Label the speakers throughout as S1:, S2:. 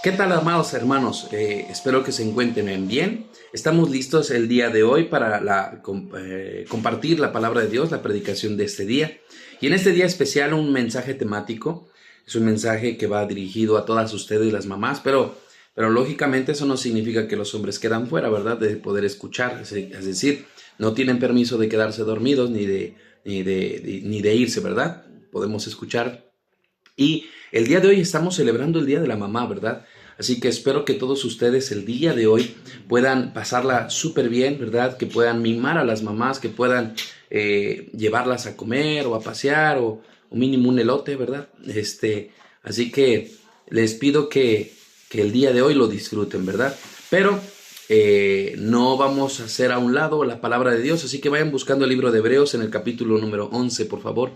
S1: ¿Qué tal, amados hermanos? Espero que se encuentren bien. Estamos listos el día de hoy para compartir la palabra de Dios, la predicación de este día. Y en este día especial un mensaje temático. Es un mensaje que va dirigido a todas ustedes, las mamás, pero lógicamente eso no significa que los hombres quedan fuera, ¿verdad? De poder escuchar. Es decir, no tienen permiso de quedarse dormidos ni de irse, ¿verdad? Podemos escuchar. Y el día de hoy estamos celebrando el Día de la Mamá, ¿verdad? Así que espero que todos ustedes el día de hoy puedan pasarla súper bien, ¿verdad? Que puedan mimar a las mamás, que puedan llevarlas a comer o a pasear o mínimo un elote, ¿verdad? Así que les pido que el día de hoy lo disfruten, ¿verdad? Pero no vamos a hacer a un lado la palabra de Dios, así que vayan buscando el libro de Hebreos en el capítulo número 11, por favor.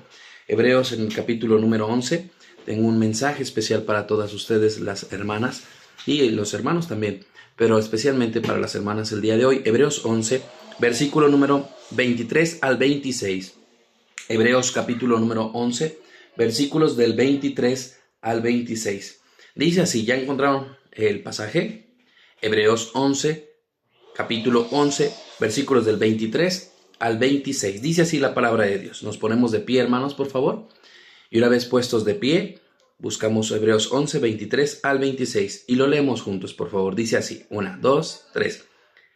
S1: Hebreos en el capítulo número 11. Tengo un mensaje especial para todas ustedes, las hermanas y los hermanos también, pero especialmente para las hermanas el día de hoy. Hebreos 11, versículo número 23 al 26. Hebreos capítulo número 11, versículos del 23 al 26. Dice así, ¿ya encontraron el pasaje? Hebreos 11, capítulo 11, versículos del 23 al 26. Dice así la palabra de Dios. Nos ponemos de pie, hermanos, por favor. Y una vez puestos de pie, buscamos Hebreos 11, 23 al 26 y lo leemos juntos, por favor. Dice así, 1, 2, 3.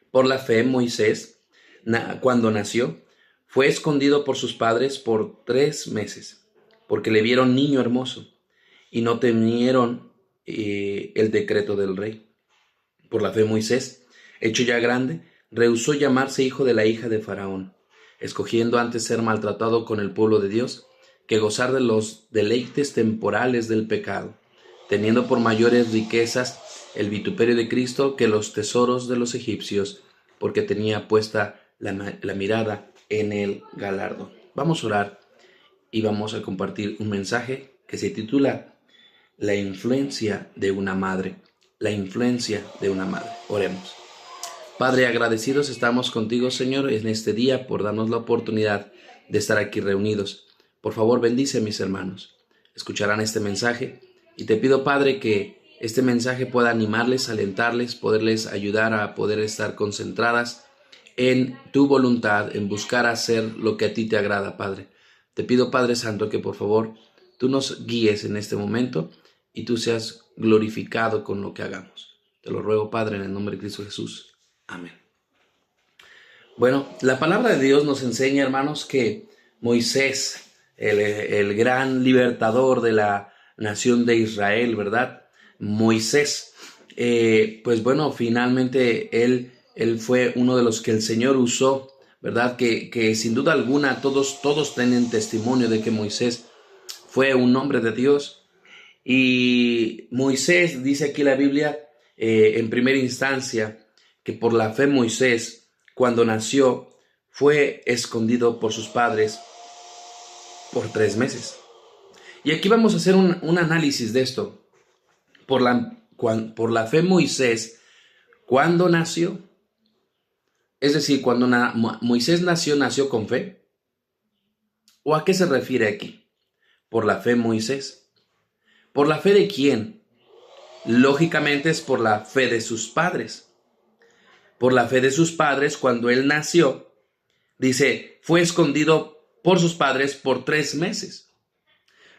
S1: Por la fe, Moisés, cuando nació, fue escondido por sus padres por 3 meses, porque le vieron niño hermoso y no temieron el decreto del rey. Por la fe, Moisés, hecho ya grande, rehusó llamarse hijo de la hija de Faraón, escogiendo antes ser maltratado con el pueblo de Dios que gozar de los deleites temporales del pecado, teniendo por mayores riquezas el vituperio de Cristo que los tesoros de los egipcios, porque tenía puesta la mirada en el galardón. Vamos a orar y vamos a compartir un mensaje que se titula La influencia de una madre. La influencia de una madre. Oremos. Padre, agradecidos estamos contigo, Señor, en este día por darnos la oportunidad de estar aquí reunidos. Por favor, bendice a mis hermanos. Escucharán este mensaje y te pido, Padre, que este mensaje pueda animarles, alentarles, poderles ayudar a poder estar concentradas en tu voluntad, en buscar hacer lo que a ti te agrada, Padre. Te pido, Padre Santo, que por favor tú nos guíes en este momento y tú seas glorificado con lo que hagamos. Te lo ruego, Padre, en el nombre de Cristo Jesús. Amén. Bueno, la palabra de Dios nos enseña, hermanos, que Moisés, el gran libertador de la nación de Israel, ¿verdad? Moisés, pues bueno, finalmente él fue uno de los que el Señor usó, ¿verdad? Que sin duda alguna todos tienen testimonio de que Moisés fue un hombre de Dios. Y Moisés, dice aquí la Biblia, en primera instancia, que por la fe Moisés, cuando nació, fue escondido por sus padres por 3 meses. Y aquí vamos a hacer un análisis de esto. Por la fe Moisés, ¿cuándo nació? Es decir, cuando Moisés nació con fe. ¿O a qué se refiere aquí? Por la fe Moisés. ¿Por la fe de quién? Lógicamente es por la fe de sus padres. Por la fe de sus padres, cuando él nació, dice, fue escondido por sus padres por 3 meses.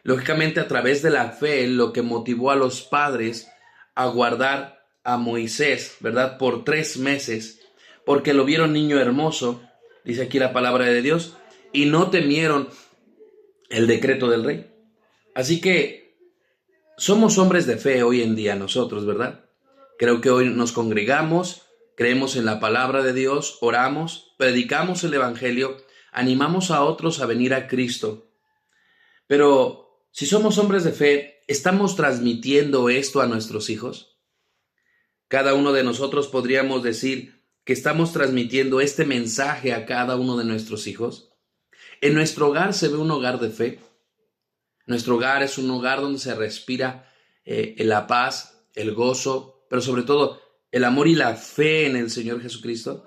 S1: Lógicamente, a través de la fe, lo que motivó a los padres a guardar a Moisés, ¿verdad? Por 3 meses, porque lo vieron niño hermoso, dice aquí la palabra de Dios, y no temieron el decreto del rey. Así que somos hombres de fe hoy en día nosotros, ¿verdad? Creo que hoy nos congregamos, creemos en la palabra de Dios, oramos, predicamos el evangelio, animamos a otros a venir a Cristo. Pero si somos hombres de fe, ¿estamos transmitiendo esto a nuestros hijos? Cada uno de nosotros podríamos decir que estamos transmitiendo este mensaje a cada uno de nuestros hijos. En nuestro hogar se ve un hogar de fe. Nuestro hogar es un hogar donde se respira la paz, el gozo, pero sobre todo el amor y la fe en el Señor Jesucristo.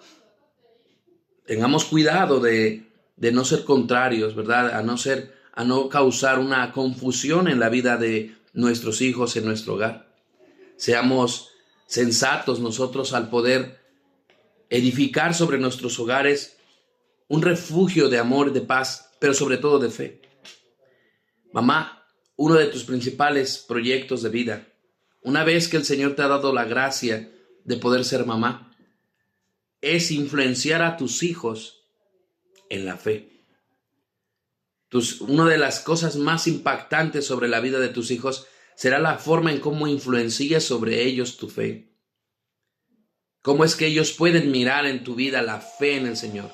S1: Tengamos cuidado de no ser contrarios, ¿verdad? A no causar una confusión en la vida de nuestros hijos, en nuestro hogar. Seamos sensatos nosotros al poder edificar sobre nuestros hogares un refugio de amor, de paz, pero sobre todo de fe. Mamá, uno de tus principales proyectos de vida, una vez que el Señor te ha dado la gracia de poder ser mamá, es influenciar a tus hijos en la fe. Una de las cosas más impactantes sobre la vida de tus hijos será la forma en cómo influencias sobre ellos tu fe. Cómo es que ellos pueden mirar en tu vida la fe en el Señor.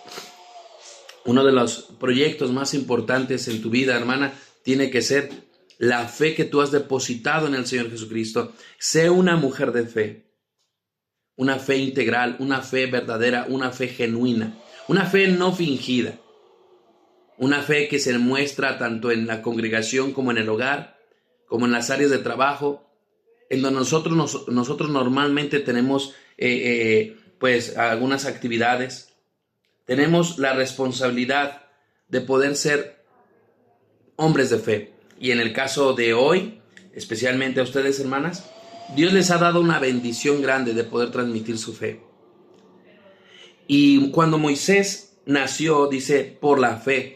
S1: Uno de los proyectos más importantes en tu vida, hermana, tiene que ser la fe que tú has depositado en el Señor Jesucristo. Sé una mujer de fe. Una fe integral, una fe verdadera, una fe genuina. Una fe no fingida. Una fe que se muestra tanto en la congregación como en el hogar, como en las áreas de trabajo, en donde nosotros normalmente tenemos pues algunas actividades. Tenemos la responsabilidad de poder ser hombres de fe. Y en el caso de hoy, especialmente a ustedes, hermanas, Dios les ha dado una bendición grande de poder transmitir su fe. Y cuando Moisés nació, dice, por la fe.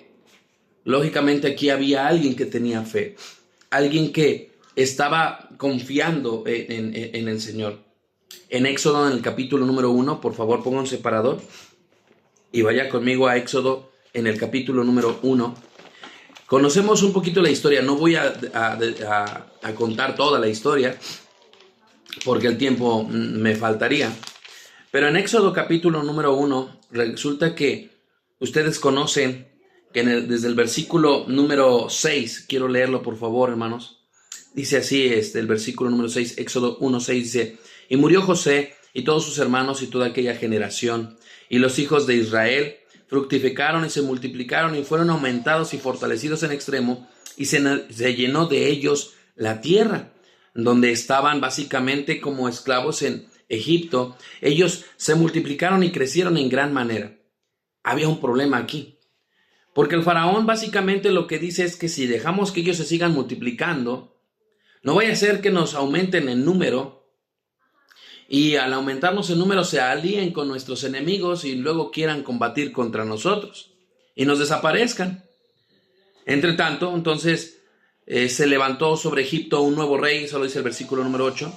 S1: Lógicamente aquí había alguien que tenía fe, alguien que estaba confiando en el Señor. En Éxodo, en el capítulo número 1, por favor ponga un separador y vaya conmigo a Éxodo en el capítulo número 1. Conocemos un poquito la historia, no voy a contar toda la historia porque el tiempo me faltaría. Pero en Éxodo capítulo número 1 resulta que ustedes conocen que desde el versículo número 6, quiero leerlo por favor, hermanos. Dice así, el versículo número 6, Éxodo 1:6 dice: y murió José y todos sus hermanos y toda aquella generación, y los hijos de Israel fructificaron y se multiplicaron y fueron aumentados y fortalecidos en extremo, y se llenó de ellos la tierra, donde estaban básicamente como esclavos en Egipto. Ellos se multiplicaron y crecieron en gran manera. Había un problema aquí, porque el faraón básicamente lo que dice es que si dejamos que ellos se sigan multiplicando, no vaya a ser que nos aumenten en número, y al aumentarnos en número se alíen con nuestros enemigos y luego quieran combatir contra nosotros y nos desaparezcan. Entre tanto, entonces se levantó sobre Egipto un nuevo rey, eso lo dice el versículo número 8,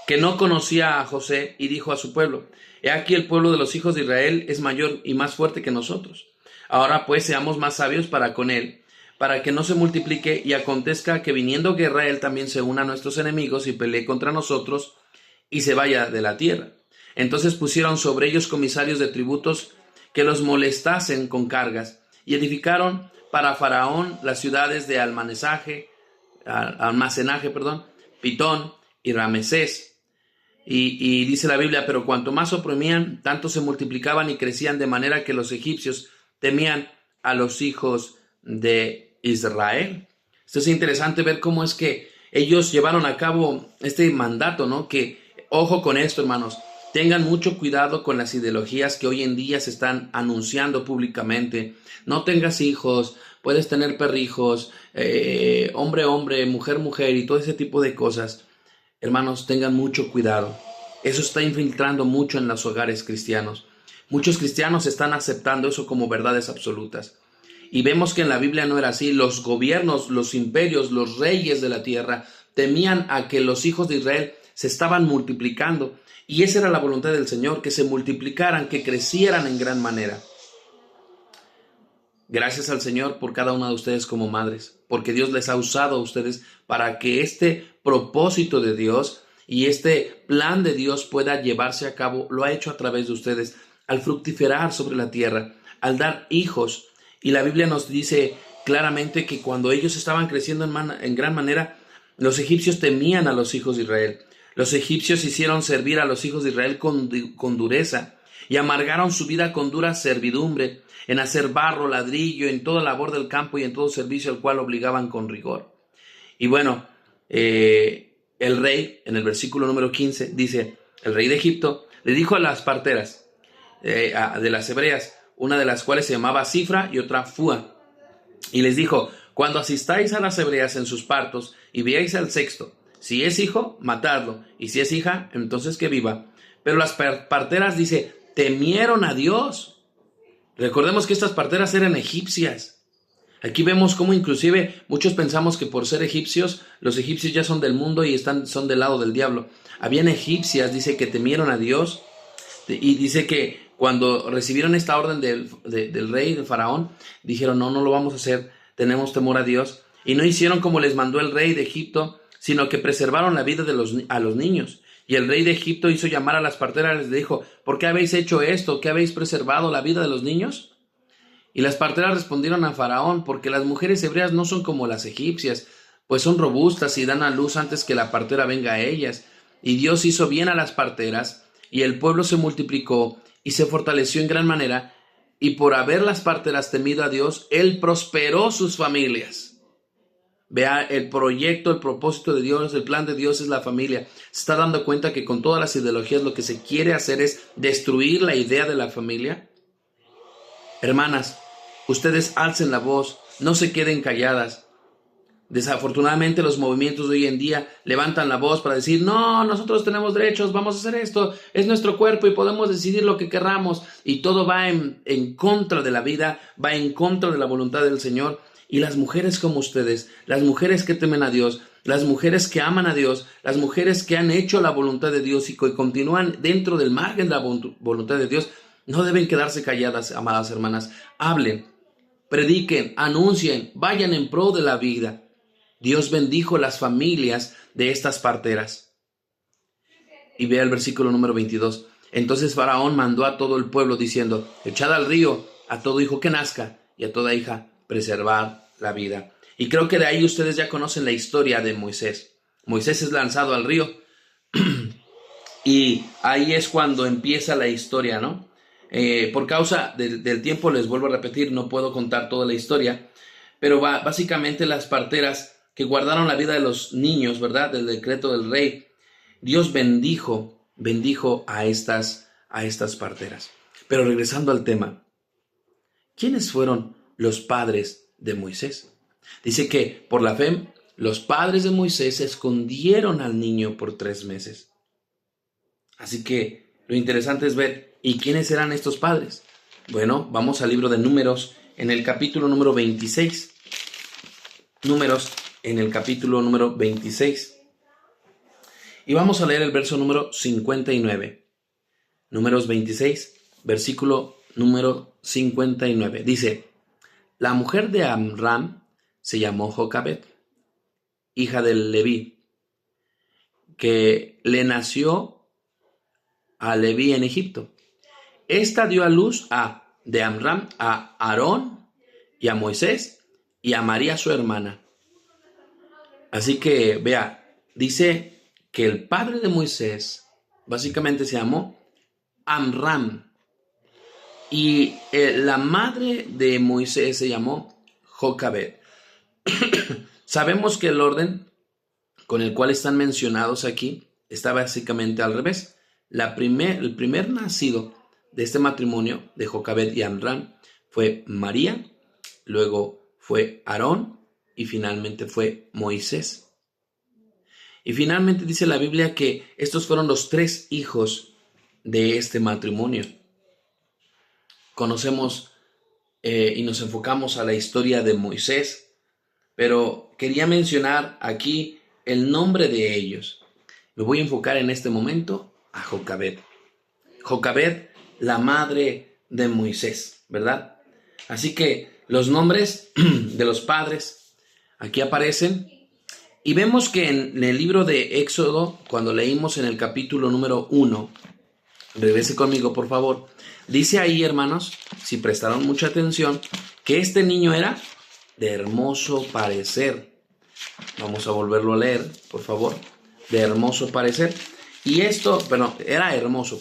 S1: que no conocía a José, y dijo a su pueblo: he aquí el pueblo de los hijos de Israel es mayor y más fuerte que nosotros. Ahora pues seamos más sabios para con él, para que no se multiplique y acontezca que viniendo guerra él también se una a nuestros enemigos y pelee contra nosotros y se vaya de la tierra. Entonces pusieron sobre ellos comisarios de tributos que los molestasen con cargas, y edificaron para Faraón las ciudades de almacenaje, Pitón y Ramesés. Y dice la Biblia: pero cuanto más oprimían, tanto se multiplicaban y crecían, de manera que los egipcios temían a los hijos de Israel. Esto es interesante ver cómo es que ellos llevaron a cabo este mandato, ¿no? Que, ojo con esto, hermanos, tengan mucho cuidado con las ideologías que hoy en día se están anunciando públicamente. No tengas hijos, puedes tener perrijos, hombre, mujer, y todo ese tipo de cosas. Hermanos, tengan mucho cuidado. Eso está infiltrando mucho en los hogares cristianos. Muchos cristianos están aceptando eso como verdades absolutas. Y vemos que en la Biblia no era así. Los gobiernos, los imperios, los reyes de la tierra temían a que los hijos de Israel se estaban multiplicando. Y esa era la voluntad del Señor, que se multiplicaran, que crecieran en gran manera. Gracias al Señor por cada una de ustedes como madres, porque Dios les ha usado a ustedes para que este propósito de Dios y este plan de Dios pueda llevarse a cabo. Lo ha hecho a través de ustedes, al fructificar sobre la tierra, al dar hijos. Y la Biblia nos dice claramente que cuando ellos estaban creciendo en gran manera, los egipcios temían a los hijos de Israel. Los egipcios hicieron servir a los hijos de Israel con dureza y amargaron su vida con dura servidumbre, en hacer barro, ladrillo, en toda labor del campo y en todo servicio al cual obligaban con rigor. Y bueno, el rey, en el versículo número 15, dice: el rey de Egipto le dijo a las parteras de las hebreas, una de las cuales se llamaba Cifra y otra Fua, y les dijo: cuando asistáis a las hebreas en sus partos y veáis al sexto, Si es hijo, matadlo. Y si es hija, entonces que viva. Pero las parteras, dice, temieron a Dios. Recordemos que estas parteras eran egipcias. Aquí vemos cómo inclusive muchos pensamos que por ser egipcios, los egipcios ya son del mundo y son del lado del diablo. Habían egipcias, dice, que temieron a Dios. Y dice que cuando recibieron esta orden del rey, del faraón, dijeron, no lo vamos a hacer, tenemos temor a Dios. Y no hicieron como les mandó el rey de Egipto, sino que preservaron la vida a los niños. Y el rey de Egipto hizo llamar a las parteras y les dijo, ¿por qué habéis hecho esto? ¿Qué habéis preservado la vida de los niños? Y las parteras respondieron a Faraón, porque las mujeres hebreas no son como las egipcias, pues son robustas y dan a luz antes que la partera venga a ellas. Y Dios hizo bien a las parteras, y el pueblo se multiplicó y se fortaleció en gran manera, y por haber las parteras temido a Dios, Él prosperó sus familias. Vea, el proyecto, el propósito de Dios, el plan de Dios es la familia. Se está dando cuenta que con todas las ideologías lo que se quiere hacer es destruir la idea de la familia. Hermanas, ustedes alcen la voz, no se queden calladas. Desafortunadamente los movimientos de hoy en día levantan la voz para decir, no, nosotros tenemos derechos, vamos a hacer esto, es nuestro cuerpo y podemos decidir lo que querramos. Y todo va en contra de la vida, va en contra de la voluntad del Señor. Y las mujeres como ustedes, las mujeres que temen a Dios, las mujeres que aman a Dios, las mujeres que han hecho la voluntad de Dios y que continúan dentro del margen de la voluntad de Dios, no deben quedarse calladas, amadas hermanas. Hablen, prediquen, anuncien, vayan en pro de la vida. Dios bendijo las familias de estas parteras. Y vea el versículo número 22. Entonces Faraón mandó a todo el pueblo diciendo, echad al río a todo hijo que nazca y a toda hija preservar la vida. Y creo que de ahí ustedes ya conocen la historia de Moisés. Moisés es lanzado al río y ahí es cuando empieza la historia, ¿no? Por causa del tiempo, les vuelvo a repetir, no puedo contar toda la historia, pero básicamente las parteras que guardaron la vida de los niños, ¿verdad? Del decreto del rey, Dios bendijo a estas parteras. Pero regresando al tema, ¿quiénes fueron los padres de Moisés? Dice que por la fe, los padres de Moisés escondieron al niño por 3 meses. Así que lo interesante es ver, ¿y quiénes eran estos padres? Bueno, vamos al libro de Números, en el capítulo número 26. Números, en el capítulo número 26. Y vamos a leer el verso número 59. Números 26, versículo número 59. Dice, la mujer de Amram se llamó Jocabed, hija de Leví, que le nació a Leví en Egipto. Esta dio a luz de Amram a Aarón y a Moisés y a María su hermana. Así que vea, dice que el padre de Moisés básicamente se llamó Amram y la madre de Moisés se llamó Jocabed. Sabemos que el orden con el cual están mencionados aquí está básicamente al revés. El primer nacido de este matrimonio de Jocabed y Amram fue María, luego fue Aarón y finalmente fue Moisés. Y finalmente dice la Biblia que estos fueron los 3 hijos de este matrimonio. Conocemos y nos enfocamos a la historia de Moisés, pero quería mencionar aquí el nombre de ellos. Me voy a enfocar en este momento a Jocabed. Jocabed, la madre de Moisés, ¿verdad? Así que los nombres de los padres aquí aparecen y vemos que en el libro de Éxodo, cuando leímos en el capítulo número 1, regrese conmigo por favor, dice ahí, hermanos, si prestaron mucha atención, que este niño era de hermoso parecer. Vamos a volverlo a leer, por favor. De hermoso parecer. Y era hermoso,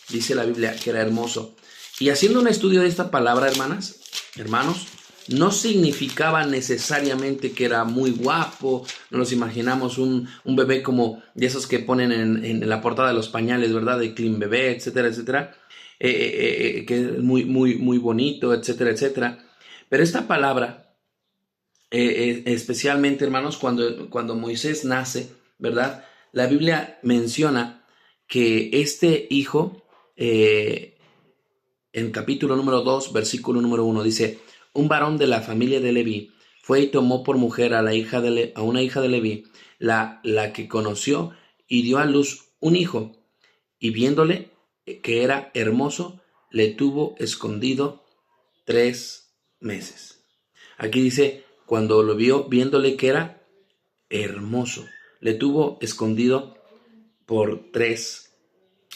S1: dice la Biblia que era hermoso. Y haciendo un estudio de esta palabra, hermanos, no significaba necesariamente que era muy guapo. No nos imaginamos un bebé como de esos que ponen en la portada de los pañales, ¿verdad? De Clean Bebé, etcétera, etcétera. Que es muy, muy, muy bonito, etcétera, etcétera. Pero esta palabra, especialmente, hermanos, cuando Moisés nace, ¿verdad? La Biblia menciona que este hijo, en capítulo número 2, versículo número 1, dice: un varón de la familia de Leví fue y tomó por mujer a una hija de Leví, la que conoció, y dio a luz un hijo, y viéndole que era hermoso, le tuvo escondido 3 meses. Aquí dice, cuando lo vio, viéndole que era hermoso, le tuvo escondido por 3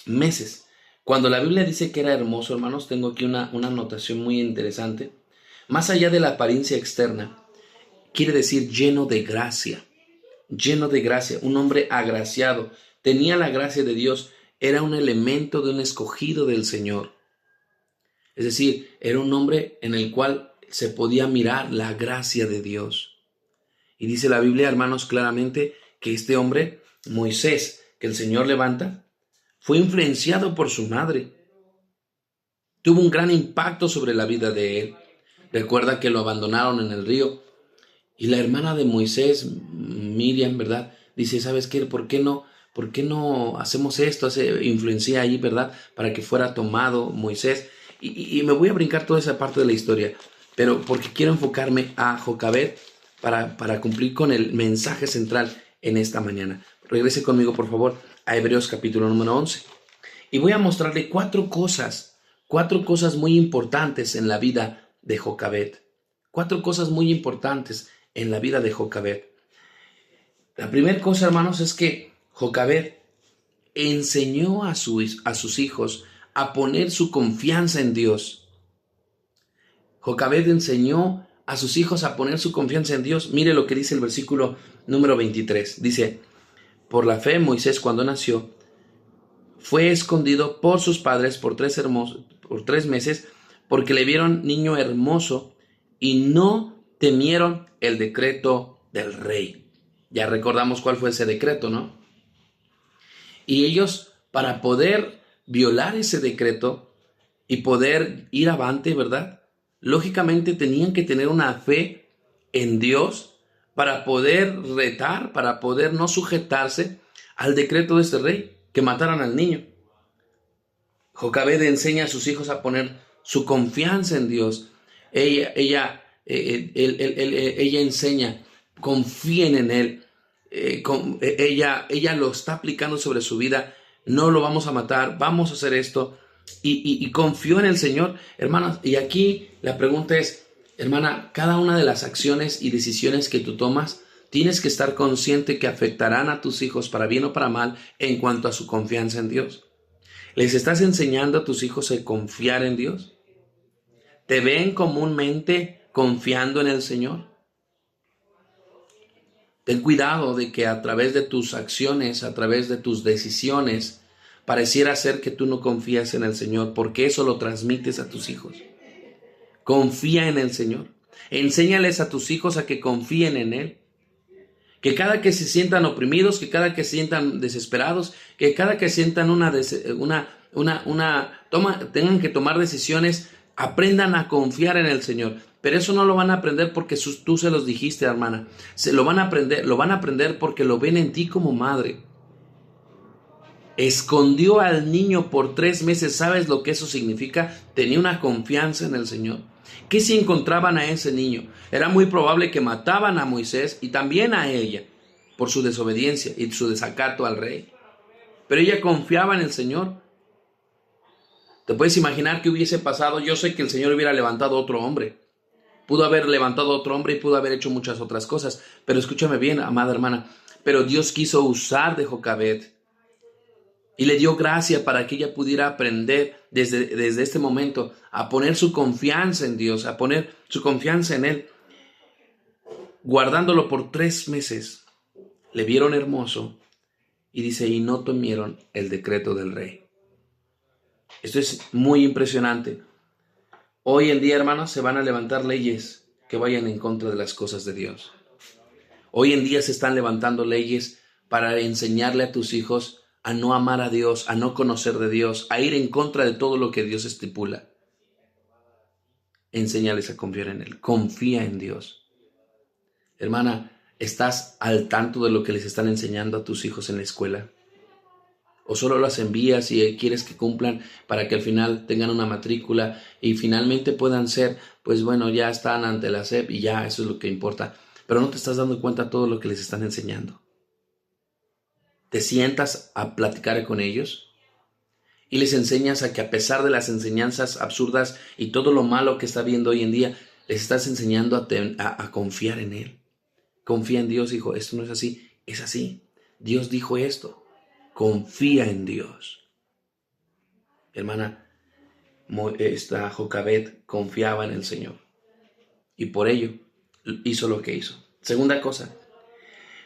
S1: meses. Cuando la Biblia dice que era hermoso, hermanos, tengo aquí una anotación muy interesante. Más allá de la apariencia externa, quiere decir lleno de gracia, un hombre agraciado, tenía la gracia de Dios, era un elemento de un escogido del Señor. Es decir, era un hombre en el cual se podía mirar la gracia de Dios. Y dice la Biblia, hermanos, claramente que este hombre, Moisés, que el Señor levanta, fue influenciado por su madre. Tuvo un gran impacto sobre la vida de él. Recuerda que lo abandonaron en el río. Y la hermana de Moisés, Miriam, ¿verdad? Dice, ¿sabes qué? ¿Por qué no hacemos esto? Influencia ahí, ¿verdad? Para que fuera tomado Moisés. Y me voy a brincar toda esa parte de la historia, pero porque quiero enfocarme a Jocabed para cumplir con el mensaje central en esta mañana. Regrese conmigo, por favor, a Hebreos capítulo número 11. Y voy a mostrarle cuatro cosas muy importantes en la vida de Jocabed. Cuatro cosas muy importantes en la vida de Jocabed. La primera cosa, hermanos, es que Jocabed enseñó a sus hijos a poner su confianza en Dios. Jocabed enseñó a sus hijos a poner su confianza en Dios. Mire lo que dice el versículo número 23. Dice, por la fe Moisés, cuando nació, fue escondido por sus padres por 3 meses, porque le vieron niño hermoso y no temieron el decreto del rey. Ya recordamos cuál fue ese decreto, ¿no? Y ellos, para poder violar ese decreto y poder ir avante, ¿verdad? Lógicamente tenían que tener una fe en Dios para poder retar, para poder no sujetarse al decreto de este rey, que mataran al niño. Jocabed enseña a sus hijos a poner su confianza en Dios. Ella enseña, confíen en Él. Ella lo está aplicando sobre su vida. No lo vamos a matar, vamos a hacer esto. Y confió en el Señor, hermanas. Y aquí la pregunta es, hermana, cada una de las acciones y decisiones que tú tomas, tienes que estar consciente que afectarán a tus hijos para bien o para mal en cuanto a su confianza en Dios. ¿Les estás enseñando a tus hijos a confiar en Dios? ¿Te ven comúnmente confiando en el Señor? Ten cuidado de que a través de tus acciones, a través de tus decisiones, pareciera ser que tú no confías en el Señor, porque eso lo transmites a tus hijos. Confía en el Señor. Enséñales a tus hijos a que confíen en Él. Que cada que se sientan oprimidos, que cada que se sientan desesperados, que cada que sientan tengan que tomar decisiones, aprendan a confiar en el Señor. Pero eso no lo van a aprender porque tú se los dijiste, hermana. Lo van a aprender porque lo ven en ti como madre. Escondió al niño por 3 meses. ¿Sabes lo que eso significa? Tenía una confianza en el Señor. ¿Qué si encontraban a ese niño? Era muy probable que mataban a Moisés y también a ella por su desobediencia y su desacato al rey. Pero ella confiaba en el Señor. ¿Te puedes imaginar qué hubiese pasado? Yo sé que el Señor hubiera levantado otro hombre. Pudo haber levantado otro hombre y pudo haber hecho muchas otras cosas. Pero escúchame bien, amada hermana. Pero Dios quiso usar de Jocabed y le dio gracia para que ella pudiera aprender desde este momento a poner su confianza en Dios, a poner su confianza en Él. Guardándolo por 3 meses, le vieron hermoso y dice, y no temieron el decreto del rey. Esto es muy impresionante. Hoy en día, hermanos, se van a levantar leyes que vayan en contra de las cosas de Dios. Hoy en día se están levantando leyes para enseñarle a tus hijos a no amar a Dios, a no conocer de Dios, a ir en contra de todo lo que Dios estipula. Enséñales a confiar en Él. Confía en Dios. Hermana, ¿Estás al tanto de lo que les están enseñando a tus hijos en la escuela? ¿O solo las envías y quieres que cumplan para que al final tengan una matrícula y finalmente puedan ser, pues bueno, ya están ante la SEP y ya eso es lo que importa? Pero no te estás dando cuenta de todo lo que les están enseñando. Te sientas a platicar con ellos y les enseñas a que a pesar de las enseñanzas absurdas y todo lo malo que está viendo hoy en día, les estás enseñando a confiar en Él. Confía en Dios, hijo. Esto no es así, es así. Dios dijo esto. Confía en Dios. Hermana, esta Jocabed confiaba en el Señor y por ello hizo lo que hizo. Segunda cosa,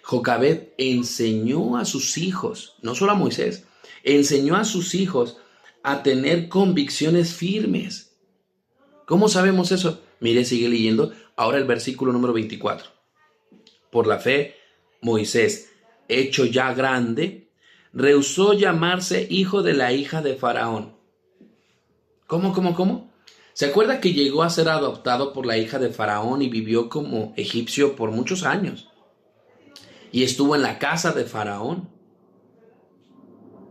S1: Jocabed enseñó a sus hijos, no solo a Moisés, enseñó a sus hijos a tener convicciones firmes. ¿Cómo sabemos eso? Mire, sigue leyendo ahora el versículo número 24. Por la fe, Moisés, hecho ya grande, rehusó llamarse hijo de la hija de Faraón. ¿Cómo? ¿Se acuerda que llegó a ser adoptado por la hija de Faraón y vivió como egipcio por muchos años? Y estuvo en la casa de Faraón.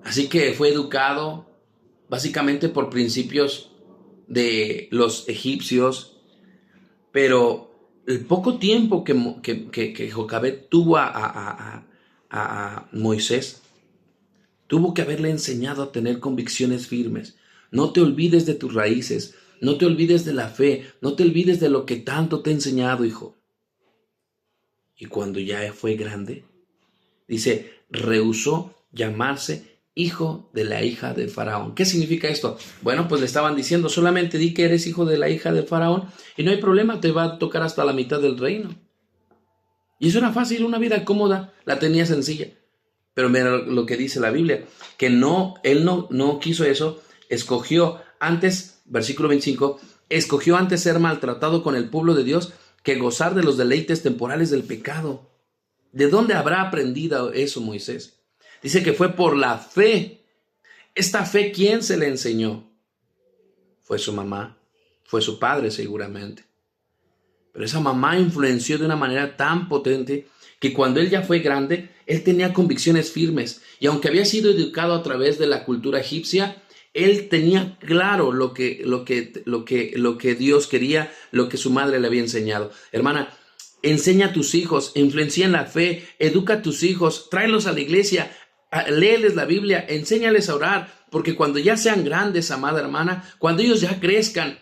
S1: Así que fue educado básicamente por principios de los egipcios, pero el poco tiempo que Jocabed tuvo a Moisés, tuvo que haberle enseñado a tener convicciones firmes. No te olvides de tus raíces, no te olvides de la fe, no te olvides de lo que tanto te he enseñado, hijo. Y cuando ya fue grande, dice, rehusó llamarse hijo de la hija de Faraón. ¿Qué significa esto? Bueno, pues le estaban diciendo, solamente di que eres hijo de la hija de Faraón y no hay problema, te va a tocar hasta la mitad del reino. Y eso era fácil, una vida cómoda, la tenía sencilla. Pero mira lo que dice la Biblia, que él no quiso eso, escogió antes, versículo 25, escogió antes ser maltratado con el pueblo de Dios que gozar de los deleites temporales del pecado. ¿De dónde habrá aprendido eso Moisés? Dice que fue por la fe. Esta fe, ¿quién se le enseñó? Fue su mamá, fue su padre seguramente. Pero esa mamá influenció de una manera tan potente que cuando él ya fue grande, él tenía convicciones firmes. Y aunque había sido educado a través de la cultura egipcia, él tenía claro lo que Dios quería, lo que su madre le había enseñado. Hermana, enseña a tus hijos, influencia en la fe, educa a tus hijos, tráelos a la iglesia, léeles la Biblia, enséñales a orar, porque cuando ya sean grandes, amada hermana, cuando ellos ya crezcan,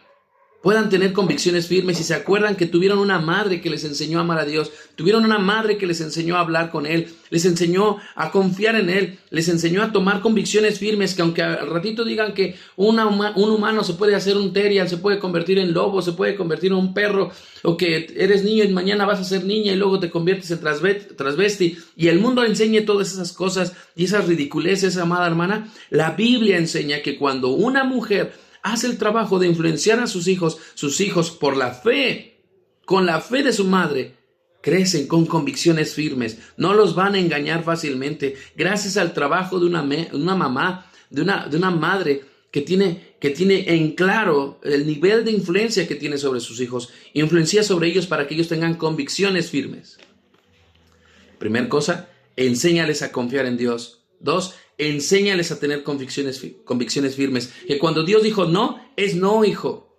S1: puedan tener convicciones firmes y se acuerdan que tuvieron una madre que les enseñó a amar a Dios, tuvieron una madre que les enseñó a hablar con Él, les enseñó a confiar en Él, les enseñó a tomar convicciones firmes, que aunque al ratito digan que un humano se puede hacer un terrier, se puede convertir en lobo, se puede convertir en un perro, o que eres niño y mañana vas a ser niña y luego te conviertes en transvesti, y el mundo enseñe todas esas cosas y esas ridiculeces, amada hermana, la Biblia enseña que cuando una mujer hace el trabajo de influenciar a sus hijos por la fe, con la fe de su madre, crecen con convicciones firmes, no los van a engañar fácilmente, gracias al trabajo de una mamá, de una madre que tiene en claro el nivel de influencia que tiene sobre sus hijos, influencia sobre ellos para que ellos tengan convicciones firmes. Primera cosa, enséñales a confiar en Dios. 2, enséñales a tener convicciones firmes. Que cuando Dios dijo no, es no, hijo.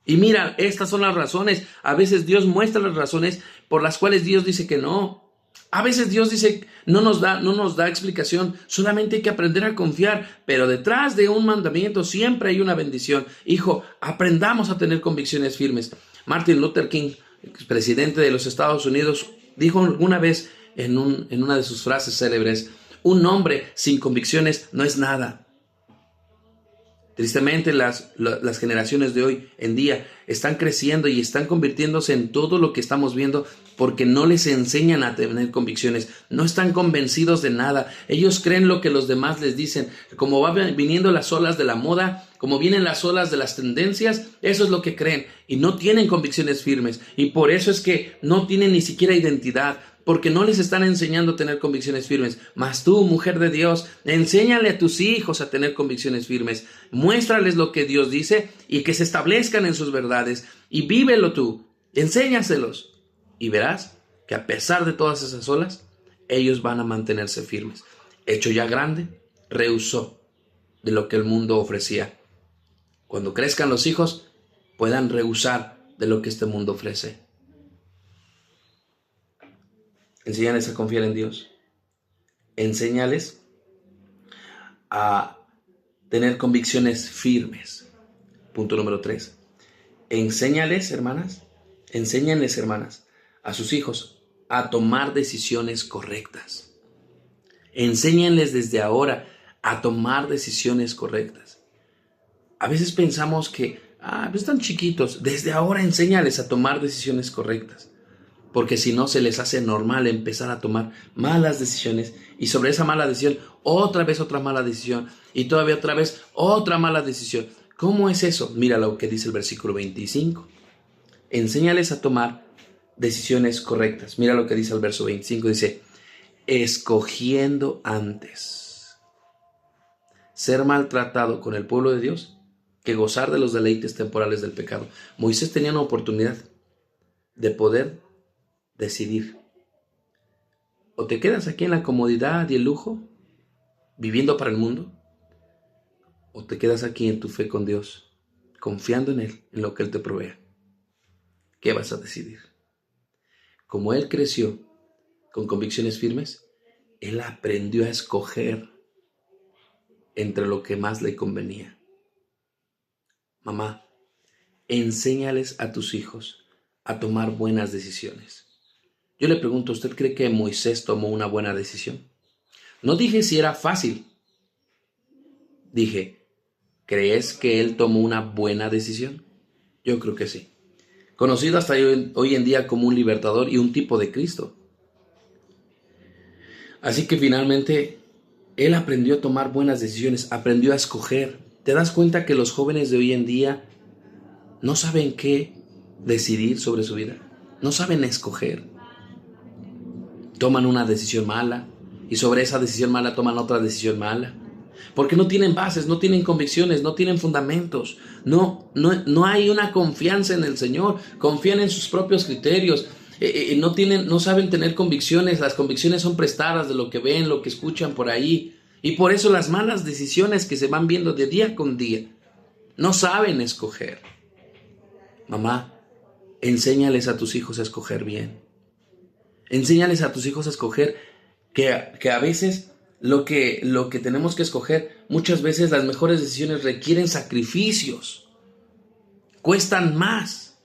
S1: Y mira, estas son las razones. A veces Dios muestra las razones por las cuales Dios dice que no. A veces Dios dice, no nos da explicación. Solamente hay que aprender a confiar. Pero detrás de un mandamiento siempre hay una bendición. Hijo, aprendamos a tener convicciones firmes. Martin Luther King, presidente de los Estados Unidos, dijo alguna vez en una de sus frases célebres, un hombre sin convicciones no es nada. Tristemente las generaciones de hoy en día están creciendo y están convirtiéndose en todo lo que estamos viendo porque no les enseñan a tener convicciones, no están convencidos de nada, ellos creen lo que los demás les dicen, como van viniendo las olas de la moda, como vienen las olas de las tendencias, eso es lo que creen y no tienen convicciones firmes y por eso es que no tienen ni siquiera identidad, porque no les están enseñando a tener convicciones firmes. Mas tú, mujer de Dios, enséñale a tus hijos a tener convicciones firmes. Muéstrales lo que Dios dice y que se establezcan en sus verdades. Y vívelo tú. Enséñaselos. Y verás que a pesar de todas esas olas, ellos van a mantenerse firmes. Hecho ya grande, rehusó de lo que el mundo ofrecía. Cuando crezcan los hijos, puedan rehusar de lo que este mundo ofrece. Enséñales a confiar en Dios. Enséñales a tener convicciones firmes. Punto número 3. Enséñales, hermanas, a sus hijos a tomar decisiones correctas. Enséñenles desde ahora a tomar decisiones correctas. A veces pensamos que, pues están chiquitos. Desde ahora enséñales a tomar decisiones correctas. Porque si no, se les hace normal empezar a tomar malas decisiones. Y sobre esa mala decisión, otra vez otra mala decisión. Y todavía otra vez otra mala decisión. ¿Cómo es eso? Mira lo que dice el versículo 25. Enséñales a tomar decisiones correctas. Mira lo que dice el verso 25. Dice, escogiendo antes ser maltratado con el pueblo de Dios que gozar de los deleites temporales del pecado. Moisés tenía una oportunidad de poder decidir. O te quedas aquí en la comodidad y el lujo, viviendo para el mundo, o te quedas aquí en tu fe con Dios, confiando en Él, en lo que Él te provea. ¿Qué vas a decidir? Como Él creció con convicciones firmes, Él aprendió a escoger entre lo que más le convenía. Mamá, enséñales a tus hijos a tomar buenas decisiones. Yo le pregunto, ¿usted cree que Moisés tomó una buena decisión? No dije si era fácil. Dije, ¿crees que él tomó una buena decisión? Yo creo que sí. Conocido hasta hoy en día como un libertador y un tipo de Cristo. Así que finalmente, él aprendió a tomar buenas decisiones, aprendió a escoger. ¿Te das cuenta que los jóvenes de hoy en día no saben qué decidir sobre su vida? No saben escoger. Toman una decisión mala y sobre esa decisión mala toman otra decisión mala. Porque no tienen bases, no tienen convicciones, no tienen fundamentos. No hay una confianza en el Señor. Confían en sus propios criterios. No saben tener convicciones. Las convicciones son prestadas de lo que ven, lo que escuchan por ahí. Y por eso las malas decisiones que se van viendo de día con día. No saben escoger. Mamá, enséñales a tus hijos a escoger bien. Enséñales a tus hijos a escoger que a veces lo que tenemos que escoger, muchas veces las mejores decisiones requieren sacrificios. Cuestan más,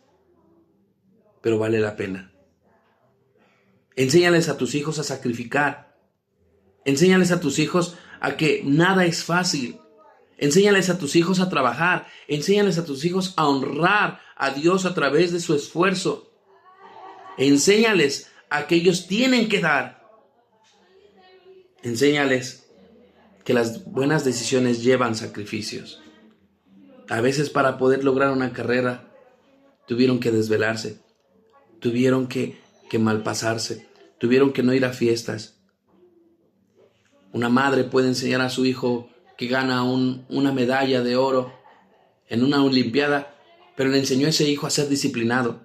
S1: pero vale la pena. Enséñales a tus hijos a sacrificar. Enséñales a tus hijos a que nada es fácil. Enséñales a tus hijos a trabajar. Enséñales a tus hijos a honrar a Dios a través de su esfuerzo. Enséñales a que ellos tienen que dar. Enséñales que las buenas decisiones llevan sacrificios. A veces para poder lograr una carrera tuvieron que desvelarse, tuvieron que malpasarse, tuvieron que no ir a fiestas. Una madre puede enseñar a su hijo que gana una medalla de oro en una olimpiada, pero le enseñó a ese hijo a ser disciplinado,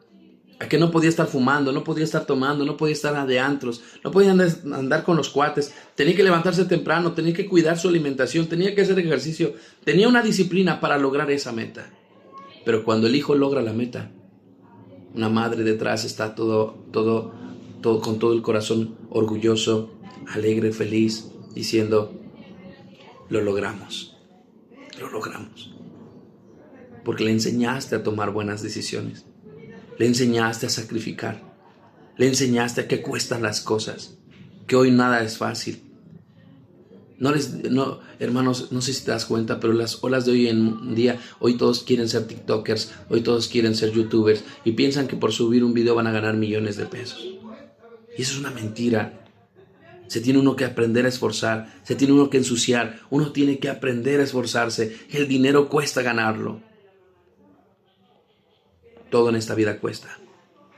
S1: a que no podía estar fumando, no podía estar tomando, no podía estar de antros, no podía andar con los cuates, tenía que levantarse temprano, tenía que cuidar su alimentación, tenía que hacer ejercicio, tenía una disciplina para lograr esa meta. Pero cuando el hijo logra la meta, una madre detrás está todo con todo el corazón orgulloso, alegre, feliz, diciendo, lo logramos, porque le enseñaste a tomar buenas decisiones. Le enseñaste a sacrificar. Le enseñaste a que cuestan las cosas. Que hoy nada es fácil. Hermanos, no sé si te das cuenta, pero las olas de hoy en día, hoy todos quieren ser TikTokers, hoy todos quieren ser YouTubers y piensan que por subir un video van a ganar millones de pesos. Y eso es una mentira. Se tiene uno que aprender a esforzar, se tiene uno que ensuciar, uno tiene que aprender a esforzarse. El dinero cuesta ganarlo. Todo en esta vida cuesta.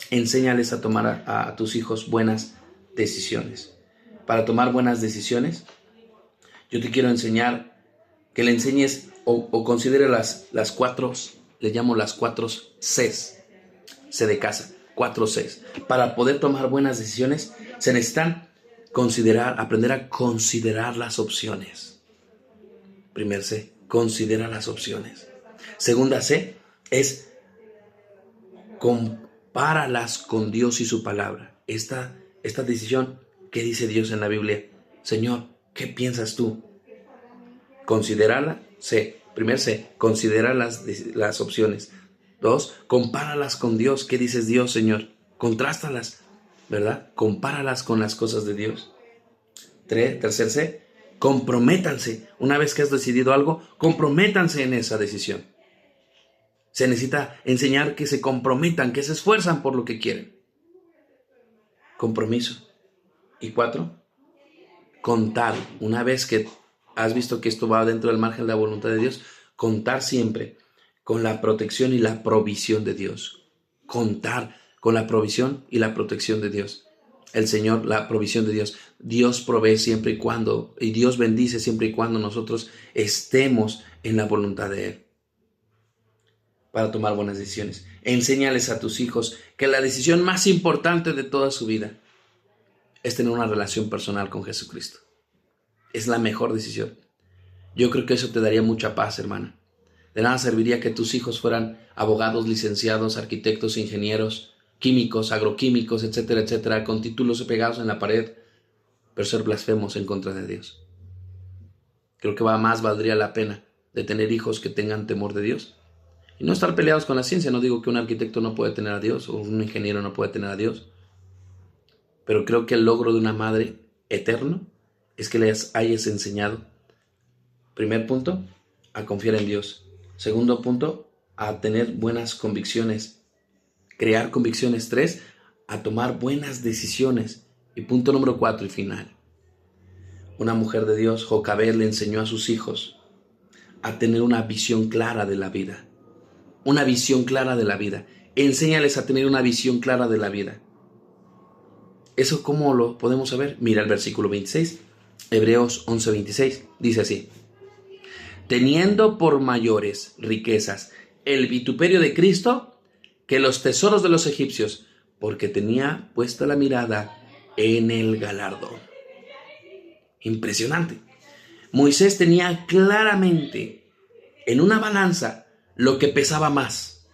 S1: Enséñales a tomar a tus hijos buenas decisiones. Para tomar buenas decisiones, yo te quiero enseñar que le enseñes o considere las cuatro, le llamo las 4 Cs. C de casa. 4:6. Para poder tomar buenas decisiones se necesitan aprender a considerar las opciones. Primer C, considera las opciones. Segunda C es compáralas con Dios y su palabra. Esta decisión, ¿qué dice Dios en la Biblia? Señor, ¿qué piensas tú? Considérala. C, primer C, considera las opciones. 2, compáralas con Dios. ¿Qué dices Dios, Señor? Contrástalas, ¿verdad? Compáralas con las cosas de Dios. Tercer C, comprométanse. Una vez que has decidido algo, comprométanse en esa decisión. Se necesita enseñar que se comprometan, que se esfuerzan por lo que quieren. Compromiso. Y 4, contar. Una vez que has visto que esto va dentro del margen de la voluntad de Dios, contar siempre con la protección y la provisión de Dios. Contar con la provisión y la protección de Dios. El Señor, la provisión de Dios. Dios provee siempre y cuando, y Dios bendice siempre y cuando nosotros estemos en la voluntad de Él. Para tomar buenas decisiones. Enséñales a tus hijos que la decisión más importante de toda su vida es tener una relación personal con Jesucristo. Es la mejor decisión. Yo creo que eso te daría mucha paz, hermana. De nada serviría que tus hijos fueran abogados, licenciados, arquitectos, ingenieros, químicos, agroquímicos, etcétera, etcétera, con títulos pegados en la pared, pero ser blasfemos en contra de Dios. Creo que más valdría la pena de tener hijos que tengan temor de Dios y no estar peleados con la ciencia. No digo que un arquitecto no puede tener a Dios o un ingeniero no puede tener a Dios, pero creo que el logro de una madre eterno es que les hayas enseñado, primer punto, a confiar en Dios. Segundo punto, a tener buenas convicciones, crear convicciones. 3, a tomar buenas decisiones. Y punto número 4 y final. Una mujer de Dios, Jocabed, le enseñó a sus hijos a tener una visión clara de la vida. Una visión clara de la vida. Enséñales a tener una visión clara de la vida. ¿Eso cómo lo podemos saber? Mira el versículo 26, Hebreos 11:26, dice así: teniendo por mayores riquezas el vituperio de Cristo que los tesoros de los egipcios, porque tenía puesta la mirada en el galardón. Impresionante. Moisés tenía claramente en una balanza lo que pesaba más.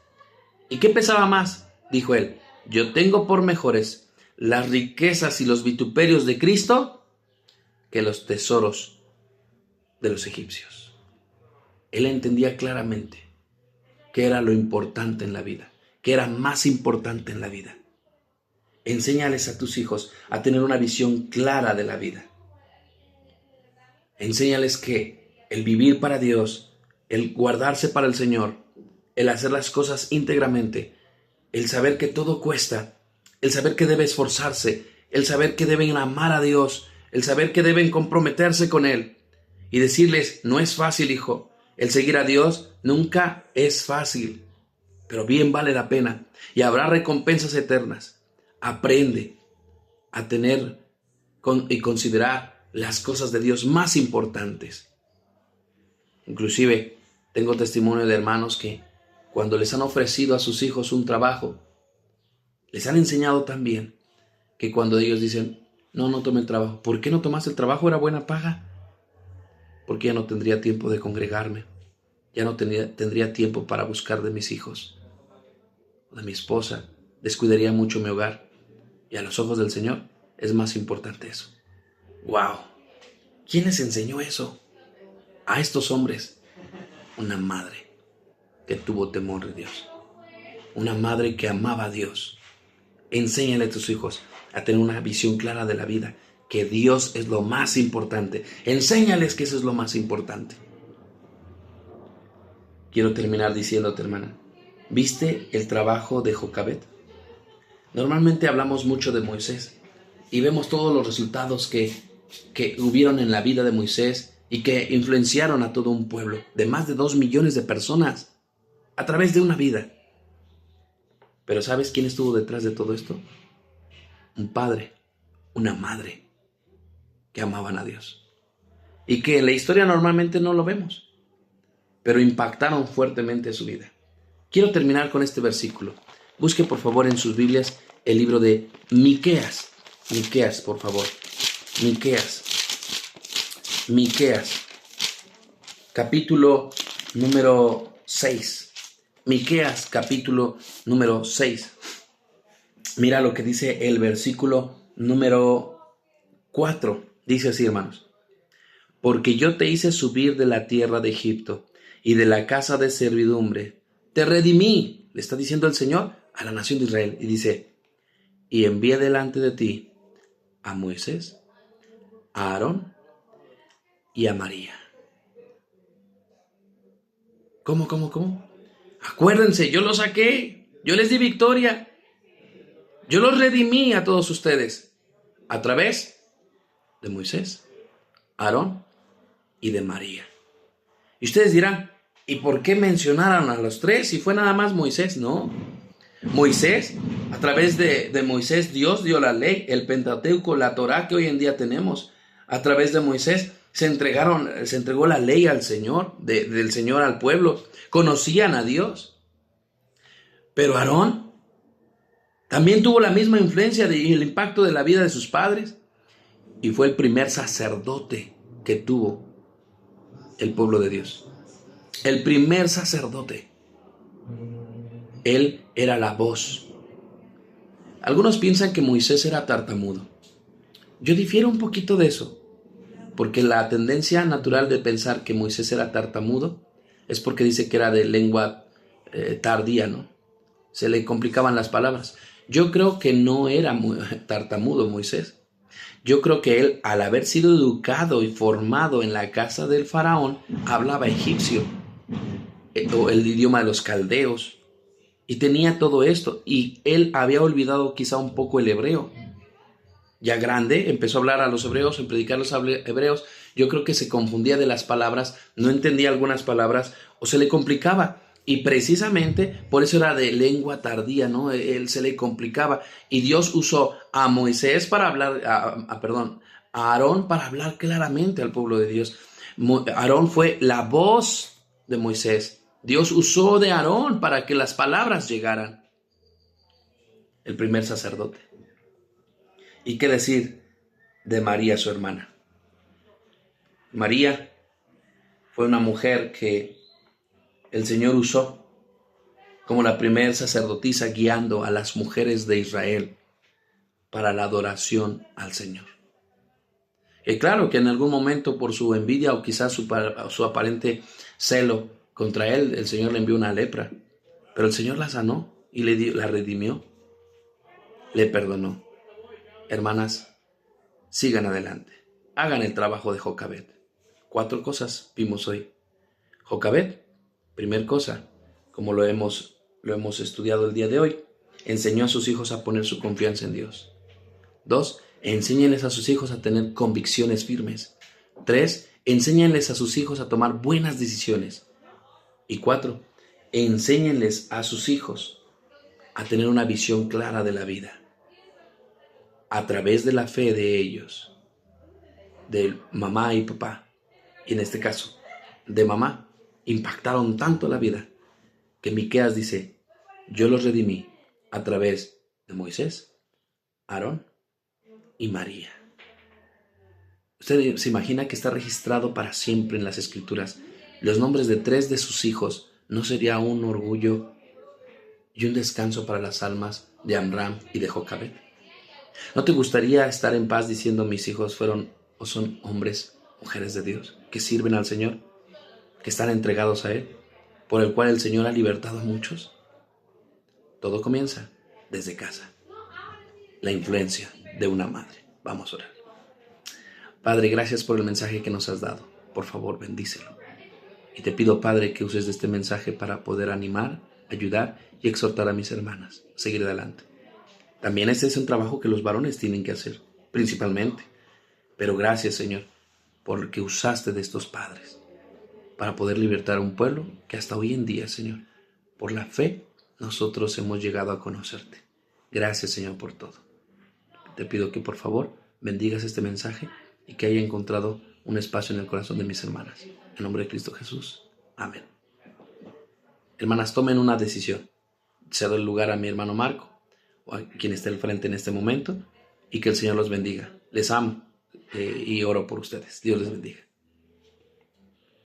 S1: ¿Y qué pesaba más? Dijo él: yo tengo por mejores las riquezas y los vituperios de Cristo que los tesoros de los egipcios. Él entendía claramente qué era lo importante en la vida, qué era más importante en la vida. Enséñales a tus hijos a tener una visión clara de la vida. Enséñales que el vivir para Dios, el guardarse para el Señor, el hacer las cosas íntegramente, el saber que todo cuesta, el saber que debe esforzarse, el saber que deben amar a Dios, el saber que deben comprometerse con Él y decirles: no es fácil, hijo, el seguir a Dios nunca es fácil, pero bien vale la pena y habrá recompensas eternas. Aprende a tener y considerar las cosas de Dios más importantes. Inclusive tengo testimonio de hermanos que cuando les han ofrecido a sus hijos un trabajo, les han enseñado también que cuando ellos dicen: no tomé el trabajo. ¿Por qué no tomaste el trabajo? Era buena paga. Porque ya no tendría tiempo de congregarme. Ya no tendría tiempo para buscar de mis hijos, de mi esposa. Descuidaría mucho mi hogar. Y a los ojos del Señor es más importante eso. ¡Wow! ¿Quién les enseñó eso? A estos hombres. Una madre que tuvo temor de Dios. Una madre que amaba a Dios. Enséñale a tus hijos a tener una visión clara de la vida, que Dios es lo más importante. Enséñales que eso es lo más importante. Quiero terminar diciéndote, hermana, ¿viste el trabajo de Jocabed? Normalmente hablamos mucho de Moisés y vemos todos los resultados que hubieron en la vida de Moisés y que influenciaron a todo un pueblo de más de 2 millones de personas a través de una vida. Pero ¿sabes quién estuvo detrás de todo esto? Un padre, una madre que amaban a Dios y que en la historia normalmente no lo vemos, pero impactaron fuertemente su vida. Quiero terminar con este versículo. Busque por favor en sus Biblias el libro de Miqueas. Miqueas, por favor. Miqueas. Miqueas. Capítulo número 6. Miqueas, capítulo número 6. Mira lo que dice el versículo número 4. Dice así, hermanos. Porque yo te hice subir de la tierra de Egipto y de la casa de servidumbre. Te redimí, le está diciendo el Señor a la nación de Israel. Y dice, y envié delante de ti a Moisés, a Aarón y a María. ¿Cómo? Acuérdense, yo los saqué, yo les di victoria, yo los redimí a todos ustedes a través de Moisés, Aarón y de María. Y ustedes dirán, ¿y por qué mencionaron a los tres si fue nada más Moisés? No. Moisés, a través de Moisés, Dios dio la ley, el Pentateuco, la Torá que hoy en día tenemos. A través de Moisés se entregó la ley al Señor, del Señor al pueblo. Conocían a Dios. Pero Aarón también tuvo la misma influencia y el impacto de la vida de sus padres. Y fue el primer sacerdote que tuvo el pueblo de Dios. El primer sacerdote. Él era la voz. Algunos piensan que Moisés era tartamudo. Yo difiero un poquito de eso, porque la tendencia natural de pensar que Moisés era tartamudo es porque dice que era de lengua tardía, ¿no? Se le complicaban las palabras. Yo creo que no era tartamudo Moisés. Yo creo que él, al haber sido educado y formado en la casa del faraón, hablaba egipcio, o el idioma de los caldeos, y tenía todo esto, y él había olvidado quizá un poco el hebreo. Ya grande, empezó a hablar a los hebreos, en predicar a los hebreos. Yo creo que se confundía de las palabras, no entendía algunas palabras, o se le complicaba. Y precisamente por eso era de lengua tardía, ¿no? Él se le complicaba. Y Dios usó a Moisés para hablar, a Aarón para hablar claramente al pueblo de Dios. Aarón fue la voz de Moisés. Dios usó de Aarón para que las palabras llegaran. El primer sacerdote. ¿Y qué decir de María, su hermana? María fue una mujer que el Señor usó como la primer sacerdotisa guiando a las mujeres de Israel para la adoración al Señor. Y claro que en algún momento por su envidia o quizás su aparente celo contra él, el Señor le envió una lepra, pero el Señor la sanó y la redimió, le perdonó. Hermanas, sigan adelante, hagan el trabajo de Jocabed. 4 cosas vimos hoy. Jocabed, primer cosa, como lo hemos estudiado el día de hoy, enseñó a sus hijos a poner su confianza en Dios. 2, enséñenles a sus hijos a tener convicciones firmes. 3, enséñenles a sus hijos a tomar buenas decisiones. Y 4, enséñenles a sus hijos a tener una visión clara de la vida. A través de la fe de ellos, de mamá y papá, y en este caso, de mamá, impactaron tanto la vida que Miqueas dice, yo los redimí a través de Moisés, Aarón y María. Usted se imagina que está registrado para siempre en las Escrituras los nombres de 3 de sus hijos. ¿No sería un orgullo y un descanso para las almas de Amram y de Jocabed? ¿No te gustaría estar en paz diciendo mis hijos fueron o son hombres, mujeres de Dios, que sirven al Señor, que están entregados a Él, por el cual el Señor ha libertado a muchos? Todo comienza desde casa. La influencia de una madre. Vamos a orar. Padre, gracias por el mensaje que nos has dado. Por favor, bendícelo. Y te pido, Padre, que uses de este mensaje para poder animar, ayudar y exhortar a mis hermanas a seguir adelante. También este es un trabajo que los varones tienen que hacer, principalmente. Pero gracias, Señor, porque usaste de estos padres para poder libertar a un pueblo que hasta hoy en día, Señor, por la fe, nosotros hemos llegado a conocerte. Gracias, Señor, por todo. Te pido que, por favor, bendigas este mensaje y que haya encontrado un espacio en el corazón de mis hermanas. En nombre de Cristo Jesús. Amén. Hermanas, tomen una decisión. cedo el lugar a mi hermano Marco, o a quien está al frente en este momento, y que el Señor los bendiga. Les amo y oro por ustedes. Dios les bendiga.